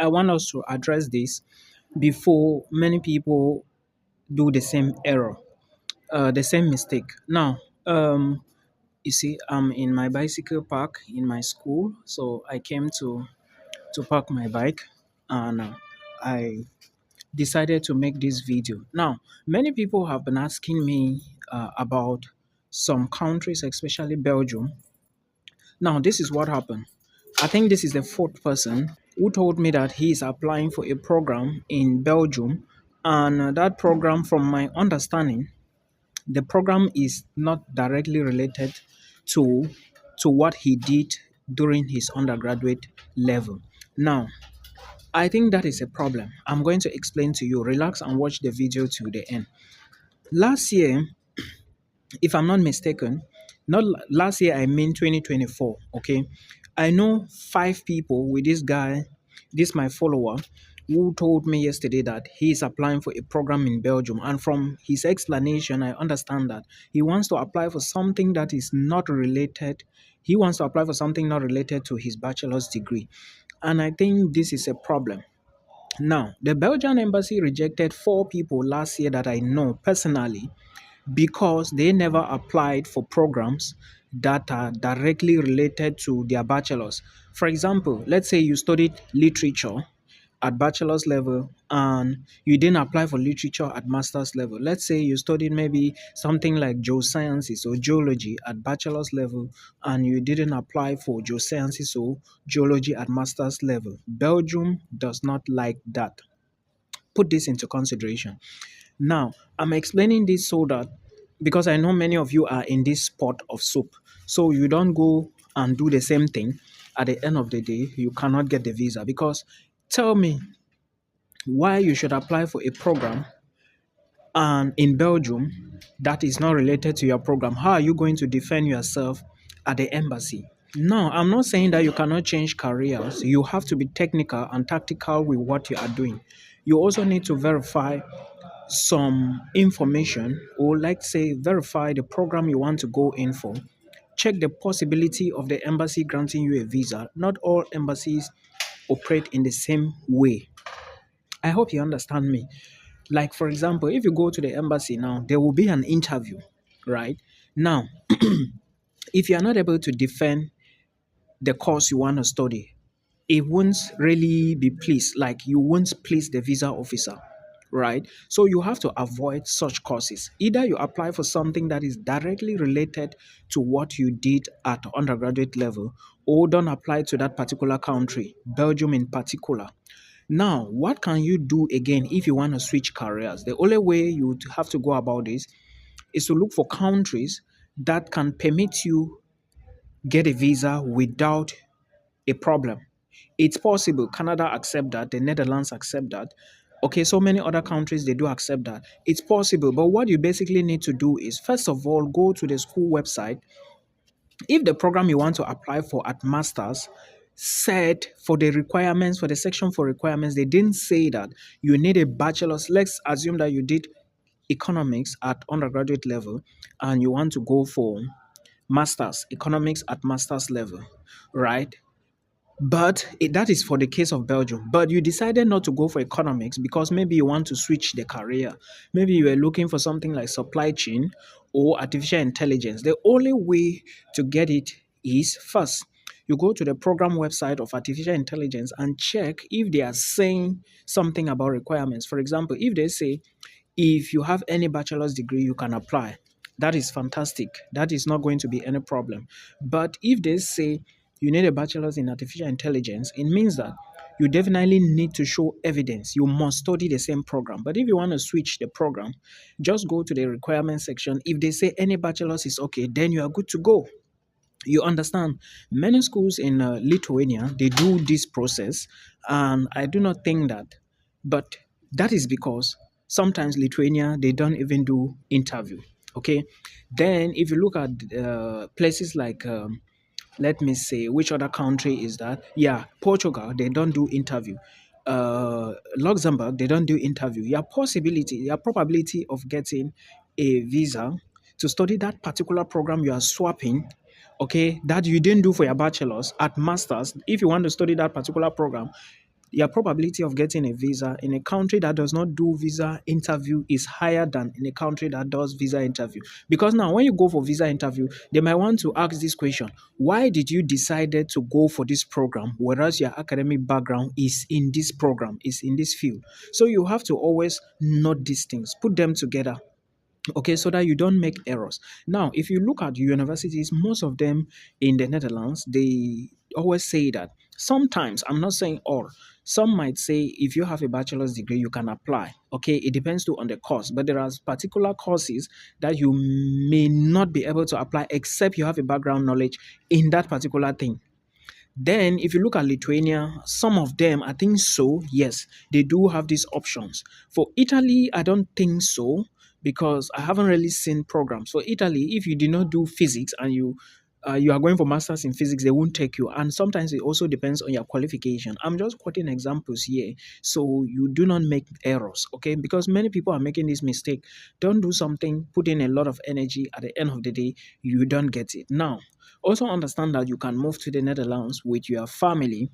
I want us to address this before many people do the same error, the same mistake. Now, you see, I'm in my bicycle park in my school, so I came to park my bike, and I decided to make this video. Now, many people have been asking me about some countries, especially Belgium. Now, this is what happened. I think this is the fourth person who told me that he is applying for a program in Belgium, and that program, from my understanding, the program is not directly related to what he did during his undergraduate level. Now, I think that is a problem. I'm going to explain to you. Relax and watch the video to the end. Last year, if I'm not mistaken, not last year, I mean 2024, okay? I know five people with this guy, this my follower, who told me yesterday that he is applying for a program in Belgium. And from his explanation, I understand that he wants to apply for something that is not related. He wants to apply for something not related to his bachelor's degree. And I think this is a problem. Now, the Belgian embassy rejected four people last year that I know personally because they never applied for programs that are directly related to their bachelor's. For example, let's say you studied literature at bachelor's level and you didn't apply for literature at master's level. Let's say you studied maybe something like geosciences or geology at bachelor's level and you didn't apply for geosciences or geology at master's level. Belgium does not like that. Put this into consideration. Now, I'm explaining this so that because I know many of you are in this pot of soup, so you don't go and do the same thing. At the end of the day, you cannot get the visa. Because tell me why you should apply for a program and in Belgium that is not related to your program. How are you going to defend yourself at the embassy? No, I'm not saying that you cannot change careers. You have to be technical and tactical with what you are doing. You also need to verify some information, or let's say verify the program you want to go in for. Check the possibility of the embassy granting you a visa. Not all embassies operate in the same way. I hope you understand me. Like, for example, if you go to the embassy now, there will be an interview, right? Now, if you are not able to defend the course you want to study, it won't really be pleased, like you won't please the visa officer, right? So you have to avoid such courses. Either you apply for something that is directly related to what you did at undergraduate level, or don't apply to that particular country, Belgium in particular. Now, what can you do again if you want to switch careers? The only way you would have to go about this is to look for countries that can permit you get a visa without a problem. It's possible. Canada accept that. The Netherlands accept that. Okay, so many other countries they do accept that. It's possible, but what you basically need to do is first of all go to the school website. If the program you want to apply for at masters said for the requirements, for the section for requirements, they didn't say that you need a bachelor's. Let's assume that you did economics at undergraduate level and you want to go for masters, economics at master's level, right? But that is for the case of Belgium. But you decided not to go for economics because maybe you want to switch the career. Maybe you were looking for something like supply chain or artificial intelligence. The only way to get it is first, you go to the program website of artificial intelligence and check if they are saying something about requirements. For example, if they say, if you have any bachelor's degree, you can apply. That is fantastic. That is not going to be any problem. But if they say you need a bachelor's in artificial intelligence, it means that you definitely need to show evidence. You must study the same program. But if you want to switch the program, just go to the requirement section. If they say any bachelor's is okay, then you are good to go. You understand? Many schools in Lithuania, they do this process, and I do not think that. But that is because sometimes Lithuania, they don't even do interview. Okay. Then if you look at places like let me say, which other country is that? Yeah, Portugal, they don't do interview. Luxembourg, they don't do interview. Your probability of getting a visa to study that particular program you are swapping, okay, that you didn't do for your bachelor's at master's, if you want to study that particular program, your probability of getting a visa in a country that does not do visa interview is higher than in a country that does visa interview. Because now when you go for visa interview, they might want to ask this question: why did you decided to go for this program, whereas your academic background is in this program, is in this field? So you have to always note these things, put them together, okay, so that you don't make errors. Now if you look at universities, most of them in the Netherlands, they always say that sometimes, I'm not saying all, some might say if you have a bachelor's degree you can apply. Okay, it depends too on the course, but there are particular courses that you may not be able to apply except you have a background knowledge in that particular thing. Then, if you look at Lithuania, some of them, I think so, yes, they do have these options. For Italy, I don't think so because I haven't really seen programs. For Italy, if you did not do physics and you are going for masters in physics, they won't take you. And sometimes it also depends on your qualification. I'm just quoting examples here so you do not make errors, okay? Because many people are making this mistake. Don't do something, put in a lot of energy. At the end of the day, you don't get it. Now, also understand that you can move to the Netherlands with your family.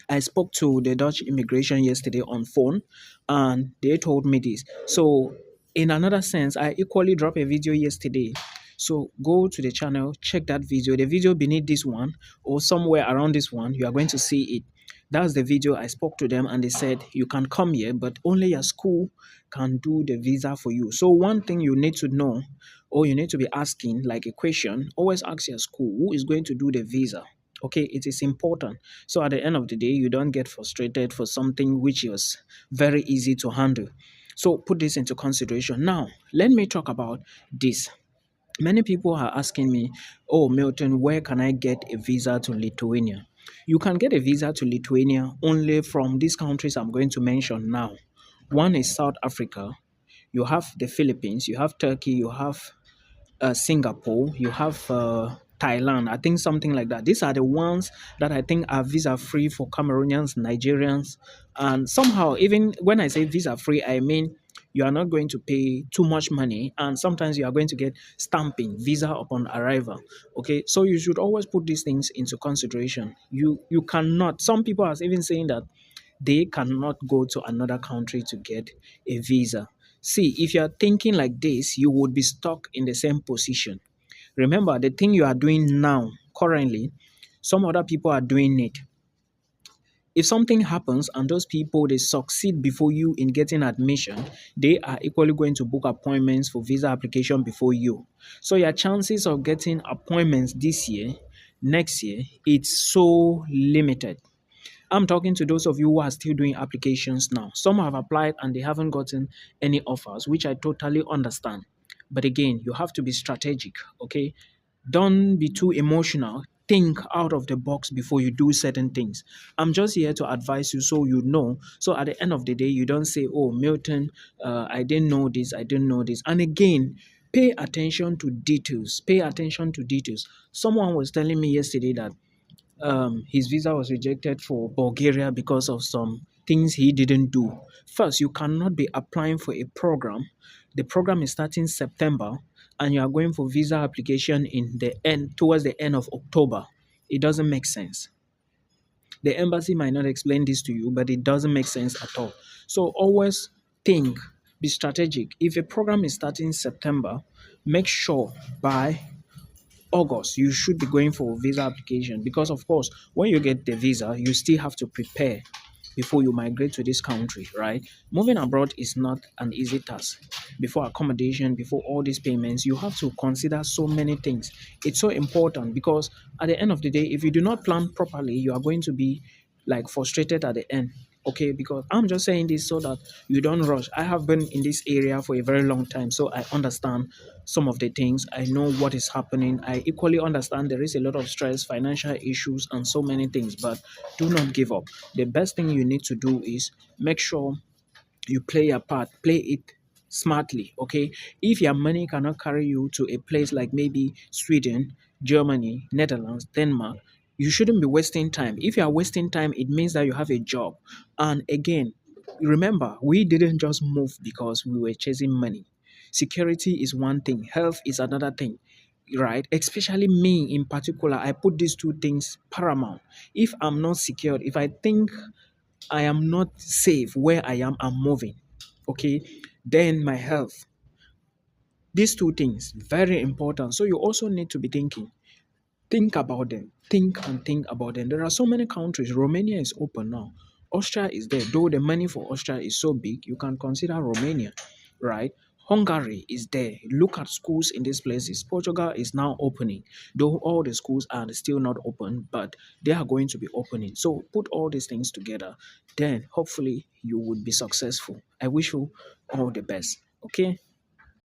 I spoke to the Dutch immigration yesterday on phone and they told me this. So, in another sense, I equally dropped a video yesterday. So, go to the channel, check that video. The video beneath this one or somewhere around this one, you are going to see it. That's the video. I spoke to them and they said you can come here, but only your school can do the visa for you. So, one thing you need to know or you need to be asking, like a question, always ask your school who is going to do the visa. Okay, it is important. So at the end of the day, you don't get frustrated for something which is very easy to handle. So put this into consideration. Now, let me talk about this. Many people are asking me, oh, Milton, where can I get a visa to Lithuania? You can get a visa to Lithuania only from these countries I'm going to mention now. One is South Africa, you have the Philippines, you have Turkey, you have Singapore, you have Thailand, I think something like that. These are the ones that I think are visa free for Cameroonians, Nigerians, and somehow, even when I say visa free, I mean you are not going to pay too much money, and sometimes you are going to get stamping visa upon arrival. Okay, so you should always put these things into consideration. You cannot. Some people are even saying that they cannot go to another country to get a visa. See, if you are thinking like this, you would be stuck in the same position. Remember, the thing you are doing now, currently, some other people are doing it. If something happens and those people they succeed before you in getting admission, they are equally going to book appointments for visa application before you. So your chances of getting appointments this year, next year, it's so limited. I'm talking to those of you who are still doing applications now. Some have applied and they haven't gotten any offers, which I totally understand. But again, you have to be strategic, okay? Don't be too emotional. Think out of the box before you do certain things. I'm just here to advise you so you know. So at the end of the day, you don't say, oh, Milton, I didn't know this, I didn't know this. And again, pay attention to details. Pay attention to details. Someone was telling me yesterday that his visa was rejected for Bulgaria because of some things he didn't do. First, you cannot be applying for a program. The program is starting September, and you are going for visa application in the end towards the end of October. It doesn't make sense. The embassy might not explain this to you, but it doesn't make sense at all. So always think, be strategic. If a program is starting September, make sure by August, you should be going for a visa application because, of course, when you get the visa, you still have to prepare before you migrate to this country, right? Moving abroad is not an easy task. Before accommodation, before all these payments, you have to consider so many things. It's so important because at the end of the day, if you do not plan properly, you are going to be like frustrated at the end. Okay, because I'm just saying this so that you don't rush. I have been in this area for a very long time, so I understand some of the things. I know what is happening. I equally understand there is a lot of stress, financial issues, and so many things, but do not give up. The best thing you need to do is make sure you play your part, play it smartly. Okay, if your money cannot carry you to a place like maybe Sweden, Germany, Netherlands, Denmark, you shouldn't be wasting time. If you are wasting time, it means that you have a job. And again, remember, we didn't just move because we were chasing money. Security is one thing, health is another thing, right? Especially me in particular, I put these two things paramount. If I'm not secured, if I think I am not safe where I am, I'm moving. Okay. Then my health. These two things, very important. So you also need to be thinking. Think about them. Think and think about them. There are so many countries. Romania is open now. Austria is there. Though the money for Austria is so big, you can consider Romania, right? Hungary is there. Look at schools in these places. Portugal is now opening, though all the schools are still not open, but they are going to be opening. So put all these things together, then hopefully you would be successful. I wish you all the best. Okay.